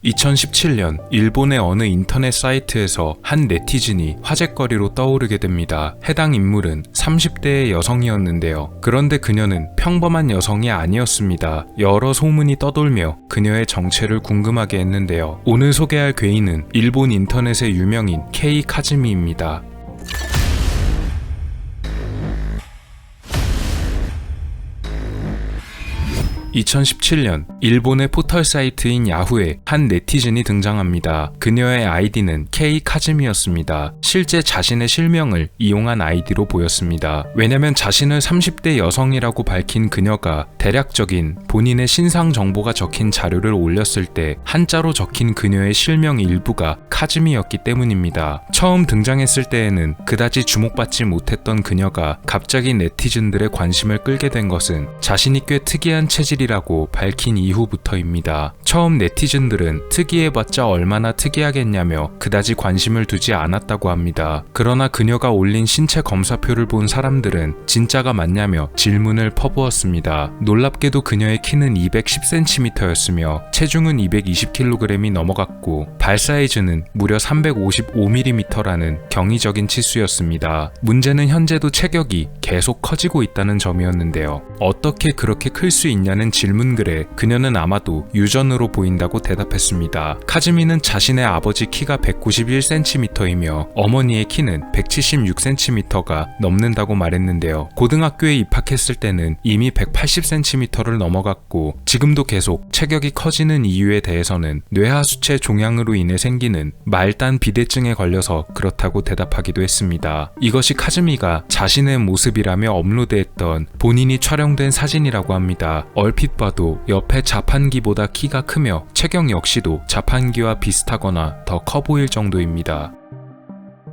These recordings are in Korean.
2017년 일본의 어느 인터넷 사이트에서 한 네티즌이 화제거리로 떠오르게 됩니다. 해당 인물은 30대의 여성이었는데요. 그런데 그녀는 평범한 여성이 아니었습니다. 여러 소문이 떠돌며 그녀의 정체를 궁금하게 했는데요. 오늘 소개할 괴인은 일본 인터넷의 유명인 케이 카즈미입니다. 2017년 일본의 포털 사이트인 야후에 한 네티즌이 등장합니다. 그녀의 아이디는 케이 카즈미였습니다. 실제 자신의 실명을 이용한 아이디로 보였습니다. 왜냐면 자신을 30대 여성이라고 밝힌 그녀가 대략적인 본인의 신상 정보가 적힌 자료를 올렸을 때 한자로 적힌 그녀의 실명 일부가 카즈미였기 때문입니다. 처음 등장했을 때에는 그다지 주목받지 못했던 그녀가 갑자기 네티즌들의 관심을 끌게 된 것은 자신이 꽤 특이한 체질이라고 밝힌 이후부터입니다. 처음 네티즌들은 특이해봤자 얼마나 특이하겠냐며 그다지 관심을 두지 않았다고 합니다. 그러나 그녀가 올린 신체 검사표를 본 사람들은 진짜가 맞냐며 질문을 퍼부었습니다. 놀랍게도 그녀의 키는 210cm였으며 체중은 220kg이 넘어갔고 발 사이즈는 무려 355mm라는 경이적인 치수였습니다. 문제는 현재도 체격이 계속 커지고 있다는 점이었는데요. 어떻게 그렇게 클 수 있냐는 질문글에 그녀는 아마도 유전으로 보인다고 대답했습니다. 카즈미는 자신의 아버지 키가 191cm이며 어머니의 키는 176cm가 넘는다고 말했는데요. 고등학교에 입학했을 때는 이미 180cm를 넘어갔고 지금도 계속 체격이 커지는 이유에 대해서는 뇌하수체 종양으로 인해 생기는 말단 비대증에 걸려서 그렇다고 대답하기도 했습니다. 이것이 카즈미가 자신의 모습이라며 업로드했던 본인이 촬영된 사진이라고 합니다. 얼핏 봐도 옆에 자판기보다 키가 크며 체격 역시도 자판기와 비슷하거나 더 커 보일 정도입니다.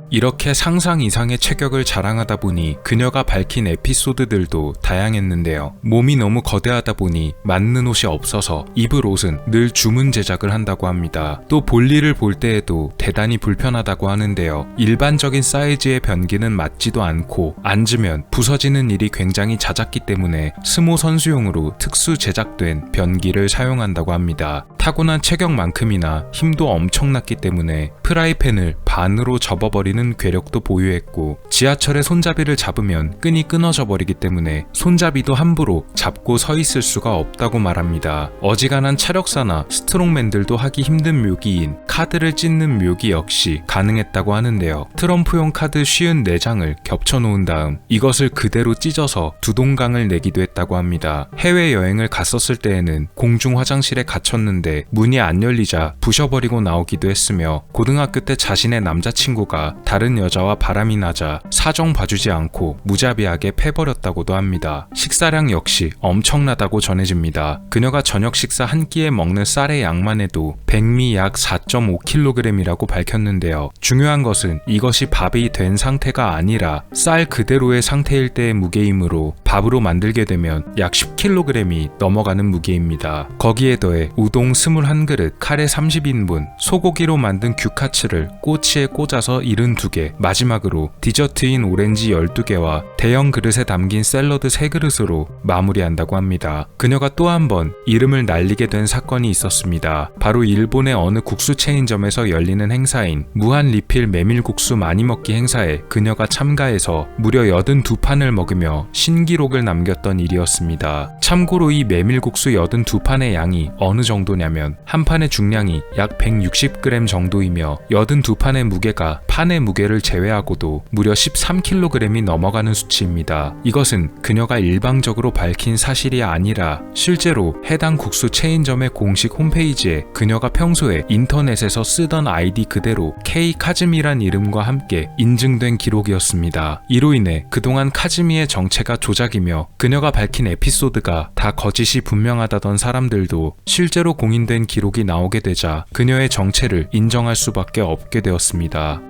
이렇게 상상 이상의 체격을 자랑하다 보니 그녀가 밝힌 에피소드들도 다양했는데요. 몸이 너무 거대하다 보니 맞는 옷이 없어서 입을 옷은 늘 주문 제작을 한다고 합니다. 또 볼일을 볼 때에도 대단히 불편하다고 하는데요. 일반적인 사이즈의 변기는 맞지도 않고 앉으면 부서지는 일이 굉장히 잦았기 때문에 스모 선수용으로 특수 제작된 변기를 사용한다고 합니다. 타고난 체격만큼이나 힘도 엄청났기 때문에 프라이팬을 반으로 접어버리는 괴력도 보유했고 지하철에 손잡이를 잡으면 끈이 끊어져 버리기 때문에 손잡이도 함부로 잡고 서 있을 수가 없다고 말합니다. 어지간한 차력사나 스트롱맨들도 하기 힘든 묘기인 카드를 찢는 묘기 역시 가능했다고 하는데요. 트럼프용 카드 54장을 겹쳐놓은 다음 이것을 그대로 찢어서 두동강을 내기도 했다고 합니다. 해외여행을 갔었을 때에는 공중 화장실에 갇혔는데 문이 안 열리자 부셔버리고 나오기도 했으며 고등학교 때 자신의 남자친구가 다른 여자와 바람이 나자 사정 봐주지 않고 무자비하게 패버렸다고도 합니다. 식사량 역시 엄청나다고 전해집니다. 그녀가 저녁 식사 한 끼에 먹는 쌀의 양만 해도 백미 약 4.5kg이라고 밝혔는데요. 중요한 것은 이것이 밥이 된 상태가 아니라 쌀 그대로의 상태일 때의 무게이므로 밥으로 만들게 되면 약 10kg이 넘어가는 무게입니다. 거기에 더해 우동 21그릇, 카레 30인분, 소고기로 만든 규카츠를 꼬치에 꽂아서 72개, 마지막으로 디저트인 오렌지 12개와 대형 그릇에 담긴 샐러드 3그릇으로 마무리한다고 합니다. 그녀가 또 한 번 이름을 날리게 된 사건이 있었습니다. 바로 일본의 어느 국수 체인점에서 열리는 행사인 무한 리필 메밀국수 많이 먹기 행사에 그녀가 참가해서 무려 82판을 먹으며 신기록을 남겼던 일이었습니다. 참고로 이 메밀국수 82판의 양이 어느 정도냐면 한 판의 중량이 약 160g 정도이며 82판의 무게가 판의 무게를 제외하고도 무려 13kg이 넘어가는 수치입니다. 이것은 그녀가 일방적으로 밝힌 사실이 아니라 실제로 해당 국수 체인점의 공식 홈페이지에 그녀가 평소에 인터넷에서 쓰던 아이디 그대로 케이 카즈미란 이름과 함께 인증된 기록이었습니다. 이로 인해 그동안 카즈미의 정체가 조작이며 그녀가 밝힌 에피소드가 다 거짓이 분명하다던 사람들도 실제로 공인된 기록이 나오게 되자 그녀의 정체를 인정할 수밖에 없게 되었습니다.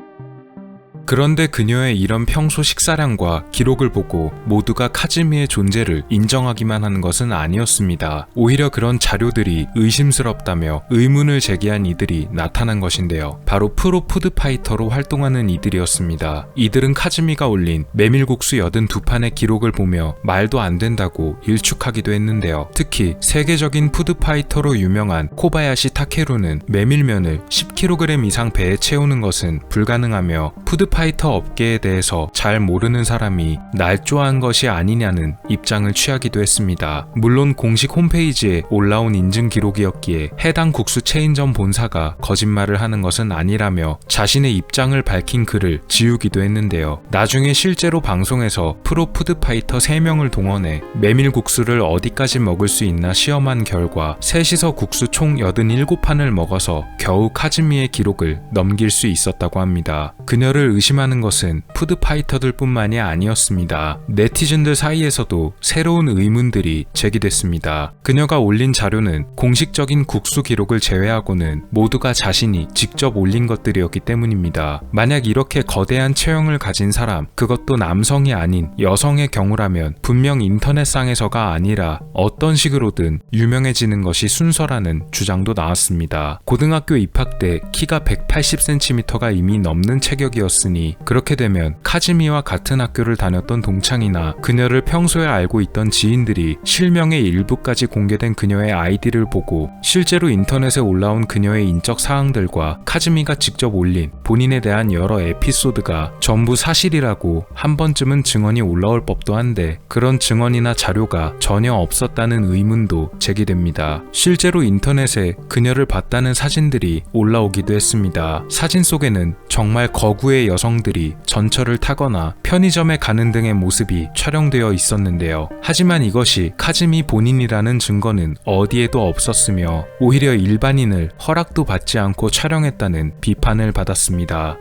그런데 그녀의 이런 평소 식사량과 기록을 보고 모두가 카즈미의 존재를 인정하기만 하는 것은 아니었습니다. 오히려 그런 자료들이 의심스럽다며 의문을 제기한 이들이 나타난 것인데요. 바로 프로 푸드파이터로 활동하는 이들이었습니다. 이들은 카즈미가 올린 메밀국수 82판의 기록을 보며 말도 안 된다고 일축하기도 했는데요. 특히 세계적인 푸드파이터로 유명한 코바야시 타케루는 메밀면을 10kg 이상 배에 채우는 것은 불가능하며 푸드파이터 업계에 대해서 잘 모르는 사람이 날조한 것이 아니냐는 입장을 취하기도 했습니다. 물론 공식 홈페이지에 올라온 인증 기록이었기에 해당 국수 체인점 본사가 거짓말을 하는 것은 아니라며 자신의 입장을 밝힌 글을 지우기도 했는데요. 나중에 실제로 방송에서 프로 푸드파이터 3명을 동원해 메밀국수를 어디까지 먹을 수 있나 시험한 결과 셋이서 국수 총 87판을 먹어서 겨우 카즈미의 기록을 넘길 수 있었다고 합니다. 그녀를 의심하는 것은 푸드파이터들 뿐만이 아니었습니다. 네티즌들 사이에서도 새로운 의문들이 제기됐습니다. 그녀가 올린 자료는 공식적인 국수 기록을 제외하고는 모두가 자신이 직접 올린 것들이었기 때문입니다. 만약 이렇게 거대한 체형을 가진 사람, 그것도 남성이 아닌 여성의 경우라면 분명 인터넷상에서가 아니라 어떤 식으로든 유명해지는 것이 순서라는 주장도 나왔습니다. 고등학교 입학 때 키가 180cm가 이미 넘는 체격이었으니 그렇게 되면 카즈미와 같은 학교를 다녔던 동창이나 그녀를 평소에 알고 있던 지인들이 실명의 일부까지 공개된 그녀의 아이디를 보고 실제로 인터넷에 올라온 그녀의 인적 사항들과 카즈미가 직접 올린 본인에 대한 여러 에피소드가 전부 사실이라고 한 번쯤은 증언이 올라올 법도 한데 그런 증언이나 자료가 전혀 없었다는 의문도 제기됩니다. 실제로 인터넷에 그녀를 봤다는 사진들이 올라오기도 했습니다. 사진 속에는 정말 거구의 여성들이 전철을 타거나 편의점에 가는 등의 모습이 촬영되어 있었는데요. 하지만 이것이 카즈미 본인이라는 증거는 어디에도 없었으며 오히려 일반인을 허락도 받지 않고 촬영했다는 비판을 받았습니다.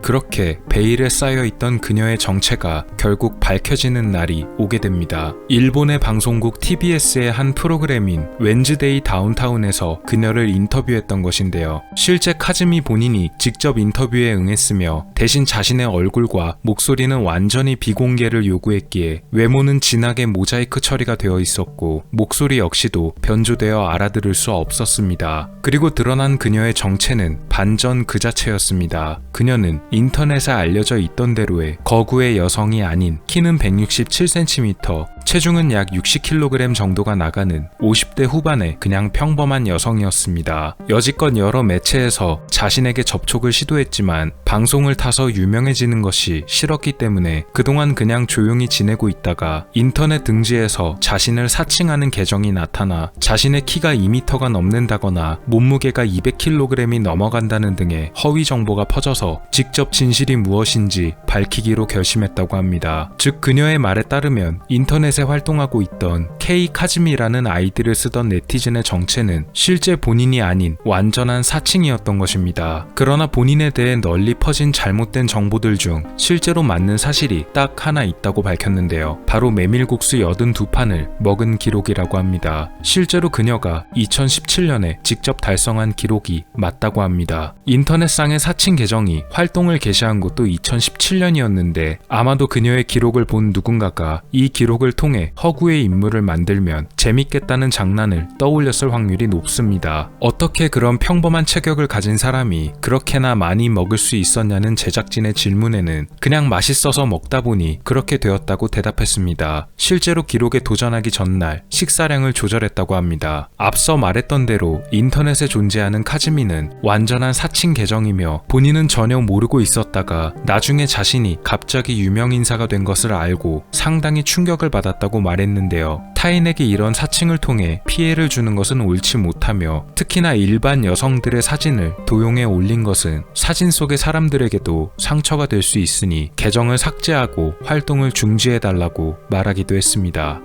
그렇게 베일에 쌓여있던 그녀의 정체가 결국 밝혀지는 날이 오게 됩니다. 일본의 방송국 TBS의 한 프로그램인 웬즈데이 다운타운에서 그녀를 인터뷰했던 것인데요. 실제 카즈미 본인이 직접 인터뷰에 응했으며 대신 자신의 얼굴과 목소리는 완전히 비공개를 요구했기에 외모는 진하게 모자이크 처리가 되어 있었고 목소리 역시도 변조되어 알아들을 수 없었습니다. 그리고 드러난 그녀의 정체는 반전 그 자체였습니다. 그녀는 인터넷에 알려져 있던 대로의 거구의 여성이 아닌 키는 167cm, 체중은 약 60kg 정도가 나가는 50대 후반의 그냥 평범한 여성이었습니다. 여지껏 여러 매체에서 자신에게 접촉을 시도했지만 방송을 타서 유명해지는 것이 싫었기 때문에 그동안 그냥 조용히 지내고 있다가 인터넷 등지에서 자신을 사칭하는 계정이 나타나 자신의 키가 2m가 넘는다거나 몸무게가 200kg이 넘어간다는 등의 허위 정보가 퍼져서 직접 진실이 무엇인지 밝히기로 결심했다고 합니다. 즉 그녀의 말에 따르면 인터넷에 활동하고 있던 K 카즈미라는 아이디를 쓰던 네티즌의 정체는 실제 본인이 아닌 완전한 사칭이었던 것입니다. 그러나 본인에 대해 널리 퍼진 잘못된 정보들 중 실제로 맞는 사실이 딱 하나 있다고 밝혔는데요. 바로 메밀국수 82판을 먹은 기록이라고 합니다. 실제로 그녀가 2017년에 직접 달성한 기록이 맞다고 합니다. 인터넷상의 사칭 계정이 활동을 게시한 것도 2017년이었는데 아마도 그녀의 기록을 본 누군가가 이 기록을 통해 허구의 인물을 만들면 재밌겠다는 장난을 떠올렸을 확률이 높습니다. 어떻게 그런 평범한 체격을 가진 사람이 그렇게나 많이 먹을 수 있었냐는 제작진의 질문에는 그냥 맛있어서 먹다 보니 그렇게 되었다고 대답했습니다. 실제로 기록에 도전하기 전날 식사량을 조절했다고 합니다. 앞서 말했던 대로 인터넷에 존재하는 카즈미는 완전한 사칭 계정이며 본인은 전혀 모르고 있었다가 나중에 자신이 갑자기 유명인사가 된 것을 알고 상당히 충격을 받았다고 말했는데요. 타인에게 이런 사칭을 통해 피해를 주는 것은 옳지 못하며 특히나 일반 여성들의 사진을 도용해 올린 것은 사진 속의 사람들에게도 상처가 될 수 있으니 계정을 삭제하고 활동을 중지해달라고 말하기도 했습니다.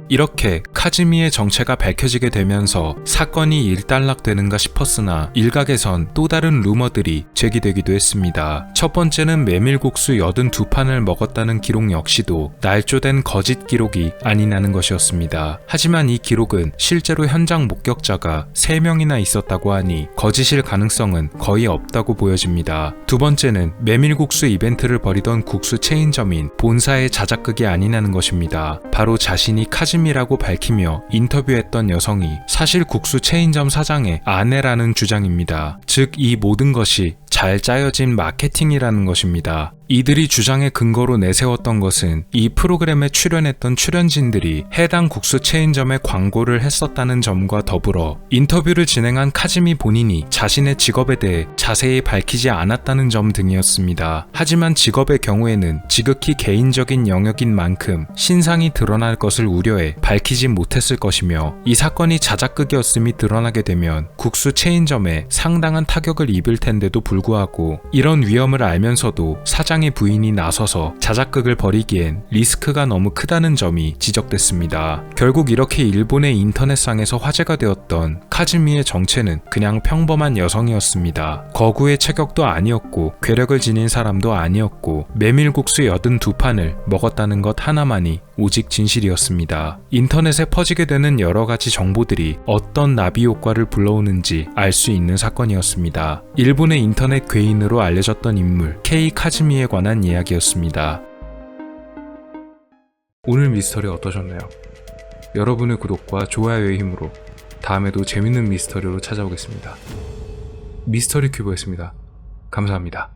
이렇게 카즈미의 정체가 밝혀지게 되면서 사건이 일단락되는가 싶었으나 일각에선 또 다른 루머들이 제기되기도 했습니다. 첫 번째는 메밀국수 82판을 먹었다는 기록 역시도 날조된 거짓 기록이 아니냐는 것이었습니다. 하지만 이 기록은 실제로 현장 목격자가 3명이나 있었다고 하니 거짓일 가능성은 거의 없다고 보여집니다. 두 번째는 메밀국수 이벤트를 벌이던 국수 체인점인 본사의 자작극이 아니냐는 것입니다. 바로 자신이 카즈미라고 밝히며 인터뷰했던 여성이 사실 국수 체인점 사장의 아내라는 주장입니다. 즉, 이 모든 것이 잘 짜여진 마케팅이라는 것입니다. 이들이 주장의 근거로 내세웠던 것은 이 프로그램에 출연했던 출연진들이 해당 국수 체인점에 광고를 했었다는 점과 더불어 인터뷰를 진행한 카즈미 본인이 자신의 직업에 대해 자세히 밝히지 않았다는 점 등이었습니다. 하지만 직업의 경우에는 지극히 개인적인 영역인 만큼 신상이 드러날 것을 우려해 밝히지 못했을 것이며, 이 사건이 자작극이었음이 드러나게 되면 국수 체인점에 상당한 타격을 입을 텐데도 불구하고 이런 위험을 알면서도 사장의 부인이 나서서 자작극을 벌이기엔 리스크가 너무 크다는 점이 지적됐습니다. 결국 이렇게 일본의 인터넷상에서 화제가 되었던 카즈미의 정체는 그냥 평범한 여성이었습니다. 거구의 체격도 아니었고 괴력을 지닌 사람도 아니었고 메밀국수 82판을 먹었다는 것 하나만이 오직 진실이었습니다. 인터넷에 퍼지게 되는 여러가지 정보들이 어떤 나비 효과를 불러오는지 알 수 있는 사건이었습니다. 일본의 인터넷 괴인으로 알려졌던 인물 K 카즈미에 관한 이야기였습니다. 오늘 미스터리 어떠셨나요? 여러분의 구독과 좋아요의 힘으로 다음에도 재밌는 미스터리로 찾아오겠습니다. 미스터리 큐브였습니다. 감사합니다.